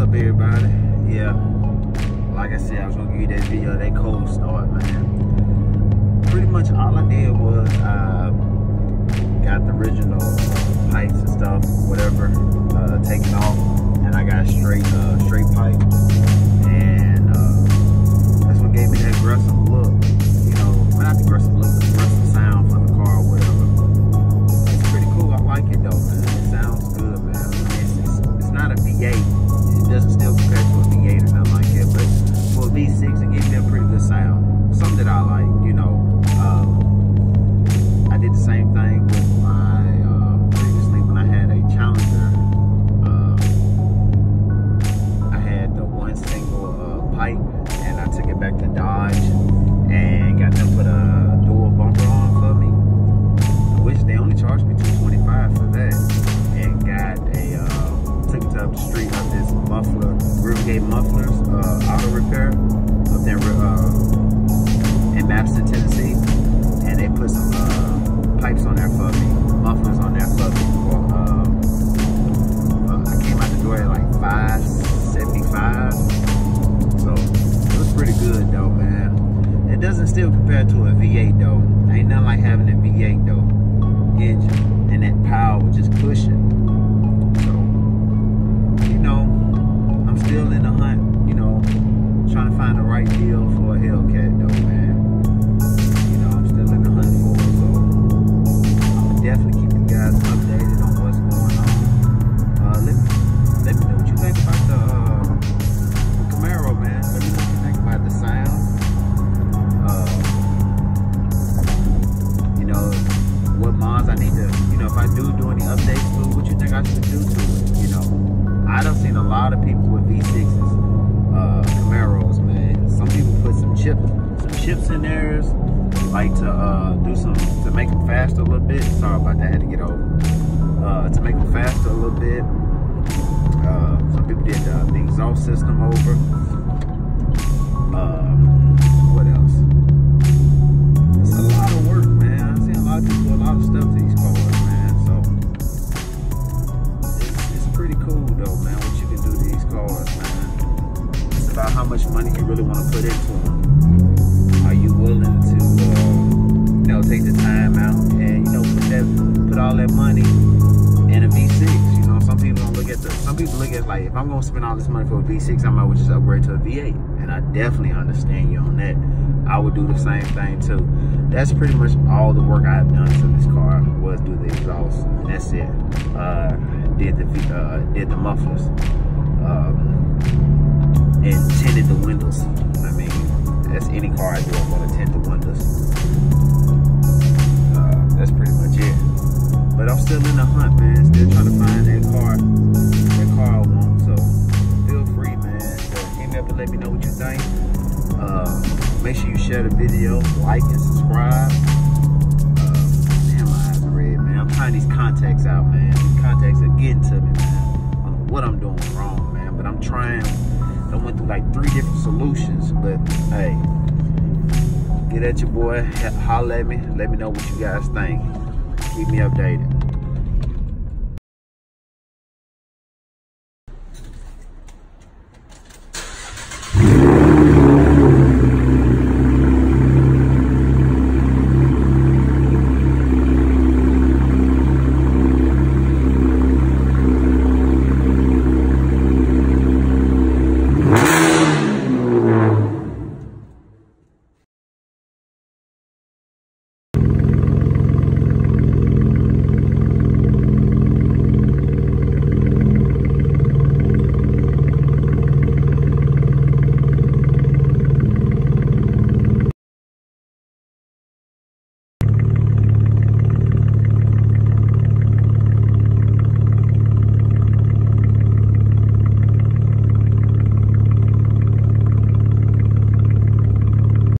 up, everybody? Yeah, like I said, I was gonna give you that video, that cold start, man. Pretty much all I did was got the original pipes and stuff, whatever, taken off, and I got straight pipe, and that's what gave me that aggressive look. You know, not the aggressive look, the aggressive sound from the car, or whatever. It's pretty cool. I like it though, man. It sounds good, man. It's not a V8. It doesn't still compare to a V8 or nothing like that, but for a V6, it gives me a pretty good sound. Something that I like, you know. I did the same thing with my previously when I had a Challenger. I had the one single pipe, and I took it back to Dodge and got them put a dual bumper on for me, which they only charged me $225 for that, and got a took it up the street of this muffler, Rivergate Mufflers auto repair up there in Madison, Tennessee, and they put some pipes on there for me, mufflers on there for me. I came out the door at like $575, so it was pretty good though, man. It doesn't still compare to a V8 though. Ain't nothing like having a V8 though, engine and that power just pushing. So, you know, I'm still in the hunt, you know, trying to find the right deal for a Hellcat though, man. You know, I'm still in the hunt for it, so I'm definitely keep you guys updated on what's going on. Let me know what you think about the Camaro, man. Let me know what you think about the sound. You know, what mods I need to, you know, if I do any updates to it, what you think I should do to it, you know. I done seen a lot of people with V6s, Camaros, man. Some people put some chips in theirs, like to do some, to make them faster a little bit. Sorry about that, I had to get over. To make them faster a little bit. Some people did the exhaust system over. What else? It's a lot of work, man. I've seen a lot of people do a lot of stuff to these cars, man. So it's pretty cool though, man, what you can do to these cars, man. It's about how much money you really want to put into them. Are you willing to, you know, take the time out and, you know, put all that money in a V6? You know, some people don't look at some people look at like, if I'm gonna spend all this money for a V6, I might well just upgrade to a V8. And I definitely understand you on that. I would do the same thing too. That's pretty much all the work I have done to this car was do the exhaust. And that's it. Did the mufflers. And tinted the windows. I mean, that's any car I do, I'm gonna tint the windows. That's pretty much it. But I'm still in the hunt, man. Still trying to find that car I want. So feel free, man. Hit me up and let me know what you think. Make sure you share the video, like and subscribe. Damn, my eyes are red, man. I'm trying these contacts out, man. These contacts are getting to me, man. I don't know what I'm doing wrong, man, but I'm trying. I went through like 3 different solutions, but hey, get at your boy, holler at me, let me know what you guys think. Keep me updated.